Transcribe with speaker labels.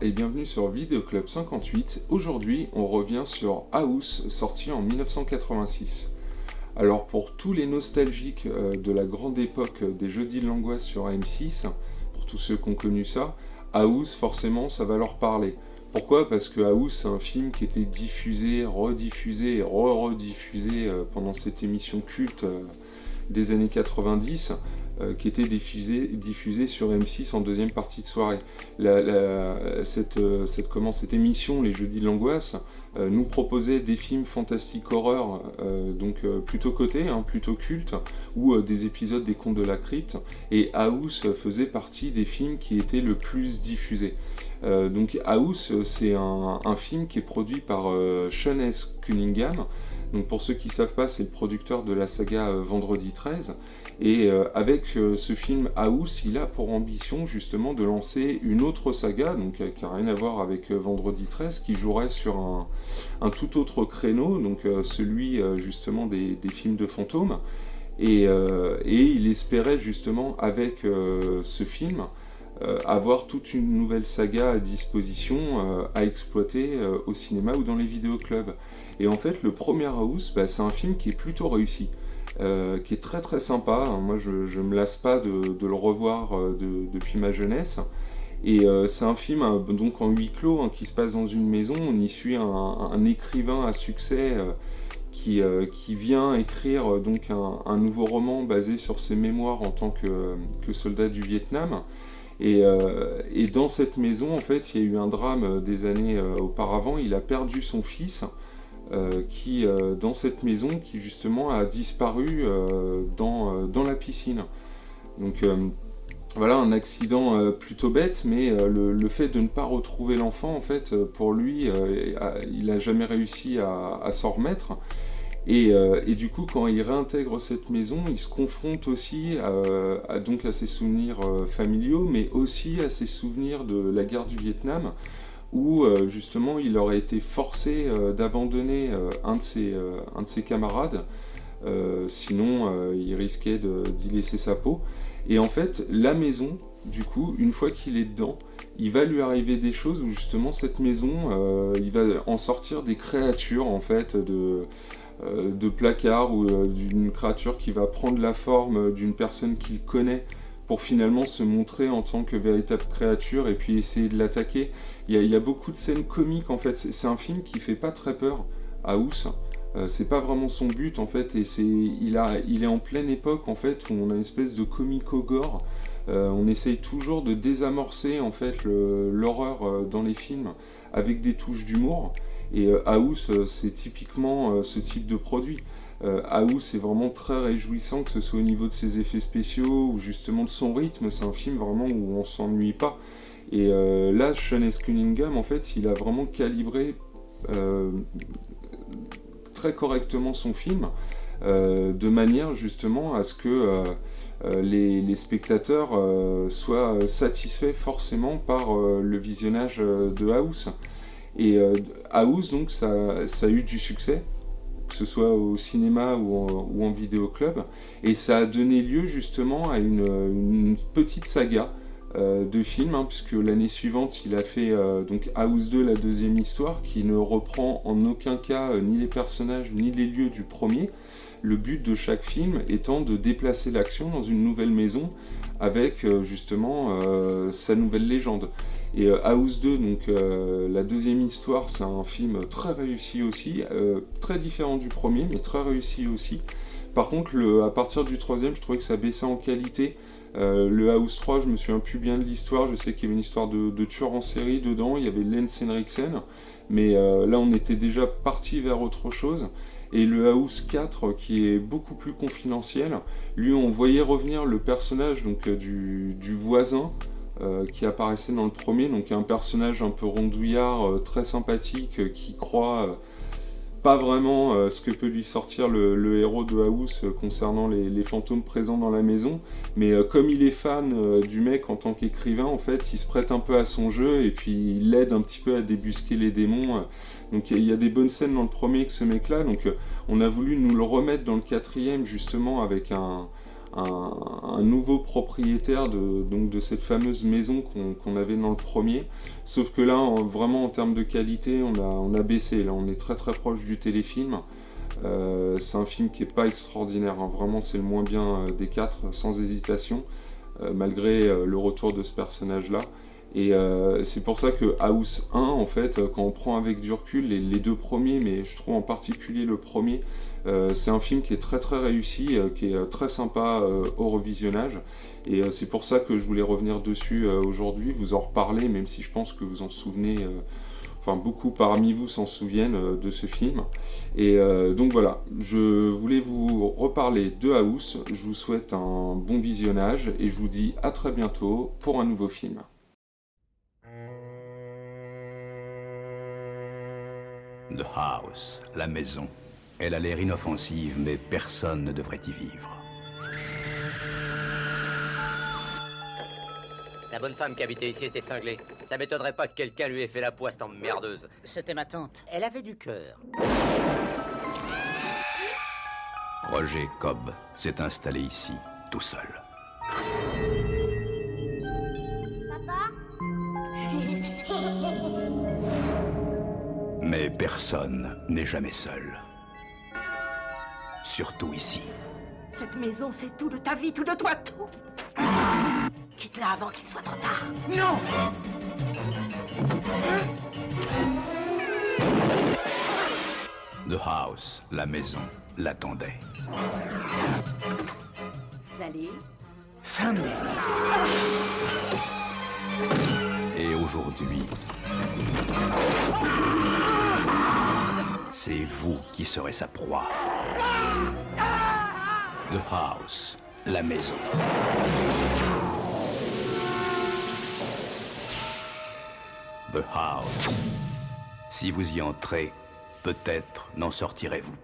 Speaker 1: et bienvenue sur Vidéo Club 58. Aujourd'hui, on revient sur House, sorti en 1986. Alors pour tous les nostalgiques de la grande époque des Jeudis de l'Angoisse sur AM6, pour tous ceux qui ont connu ça, House, forcément, ça va leur parler. Pourquoi ? Parce que House, c'est un film qui était diffusé, rediffusé et rediffusé pendant cette émission culte des années 90, qui était diffusée sur M6 en deuxième partie de soirée. Cette émission, les Jeudis de l'Angoisse, nous proposait des films fantastique horreur, plutôt cotés, plutôt cultes, ou des épisodes des Contes de la Crypte, et House faisait partie des films qui étaient le plus diffusés. Donc House, c'est un film qui est produit par Sean S. Cunningham. Donc pour ceux qui ne savent pas, c'est le producteur de la saga Vendredi 13. Et avec ce film House, il a pour ambition justement de lancer une autre saga, donc qui n'a rien à voir avec Vendredi 13, qui jouerait sur un tout autre créneau, donc celui justement des films de fantômes. Et il espérait justement avec ce film avoir toute une nouvelle saga à disposition à exploiter au cinéma ou dans les vidéoclubs. Et en fait, le premier House, c'est un film qui est plutôt réussi, qui est très très sympa. Moi, je me lasse pas de le revoir depuis ma jeunesse. Et c'est un film donc en huis clos qui se passe dans une maison. On y suit un écrivain à succès qui vient écrire donc un nouveau roman basé sur ses mémoires en tant que soldat du Vietnam. Et dans cette maison, en fait, il y a eu un drame des années auparavant. Il a perdu son fils, qui, dans cette maison, qui justement a disparu dans la piscine. Donc voilà, un accident plutôt bête, mais le fait de ne pas retrouver l'enfant, en fait, pour lui, il n'a jamais réussi à s'en remettre. Et du coup, quand il réintègre cette maison, il se confronte aussi à ses souvenirs familiaux, mais aussi à ses souvenirs de la guerre du Vietnam, où justement il aurait été forcé d'abandonner un de ses camarades, sinon il risquait d'y laisser sa peau. Et en fait, la maison, du coup, une fois qu'il est dedans, il va lui arriver des choses où justement cette maison, il va en sortir des créatures en fait de placards ou d'une créature qui va prendre la forme d'une personne qu'il connaît pour finalement se montrer en tant que véritable créature et puis essayer de l'attaquer. Il y a beaucoup de scènes comiques en fait, c'est un film qui fait pas très peur, House. C'est pas vraiment son but en fait, et il est en pleine époque en fait où on a une espèce de comico-gore. On essaye toujours de désamorcer en fait l'horreur dans les films avec des touches d'humour. Et House, c'est typiquement ce type de produit. House, c'est vraiment très réjouissant, que ce soit au niveau de ses effets spéciaux ou justement de son rythme. C'est un film vraiment où on s'ennuie pas. Et là, Sean S. Cunningham, en fait, il a vraiment calibré très correctement son film, de manière justement à ce que les spectateurs soient satisfaits forcément par le visionnage de House. Et House, donc, ça a eu du succès, que ce soit au cinéma ou en vidéoclub, et ça a donné lieu justement à une petite saga de films, puisque l'année suivante, il a fait donc House 2, la deuxième histoire, qui ne reprend en aucun cas ni les personnages ni les lieux du premier. Le but de chaque film étant de déplacer l'action dans une nouvelle maison avec justement sa nouvelle légende. Et House 2, donc la deuxième histoire, c'est un film très réussi aussi, très différent du premier, mais très réussi aussi. Par contre, à partir du troisième, je trouvais que ça baissait en qualité. Le House 3, je me souviens plus bien de l'histoire, je sais qu'il y avait une histoire de tueur en série dedans, il y avait Lance Henriksen, mais là on était déjà parti vers autre chose. Et le House 4, qui est beaucoup plus confidentiel, lui on voyait revenir le personnage donc, du voisin, qui apparaissait dans le premier, donc un personnage un peu rondouillard, très sympathique, qui croit pas vraiment ce que peut lui sortir le héros de House concernant les fantômes présents dans la maison, mais comme il est fan du mec en tant qu'écrivain, en fait, il se prête un peu à son jeu et puis il l'aide un petit peu à débusquer les démons. Donc il y a des bonnes scènes dans le premier avec ce mec-là, donc on a voulu nous le remettre dans le quatrième justement avec un un nouveau propriétaire de cette fameuse maison qu'on avait dans le premier. Sauf que là, vraiment en termes de qualité, on a baissé. Là, on est très très proche du téléfilm. C'est un film qui est pas extraordinaire, hein. Vraiment c'est le moins bien des quatre, sans hésitation, malgré le retour de ce personnage-là. Et c'est pour ça que House 1, en fait, quand on prend avec du recul les deux premiers, mais je trouve en particulier le premier, c'est un film qui est très très réussi, qui est très sympa au revisionnage. Et c'est pour ça que je voulais revenir dessus aujourd'hui, vous en reparler, même si je pense que vous en souvenez, enfin beaucoup parmi vous s'en souviennent de ce film. Et donc voilà, je voulais vous reparler de House, je vous souhaite un bon visionnage et je vous dis à très bientôt pour un nouveau film.
Speaker 2: The House, la maison. Elle a l'air inoffensive, mais personne ne devrait y vivre.
Speaker 3: La bonne femme qui habitait ici était cinglée. Ça m'étonnerait pas que quelqu'un lui ait fait la poisse emmerdeuse.
Speaker 4: C'était ma tante.
Speaker 3: Elle avait du cœur.
Speaker 2: Roger Cobb s'est installé ici, tout seul.
Speaker 5: Papa?
Speaker 2: Mais personne n'est jamais seul. Surtout ici.
Speaker 6: Cette maison, c'est tout de ta vie, tout de toi, tout. Quitte-la avant qu'il soit trop tard.
Speaker 4: Non!
Speaker 2: The House, la maison, l'attendait.
Speaker 5: Salut.
Speaker 4: Sandy!
Speaker 2: Et aujourd'hui, c'est vous qui serez sa proie. The House, la maison. The House. Si vous y entrez, peut-être n'en sortirez-vous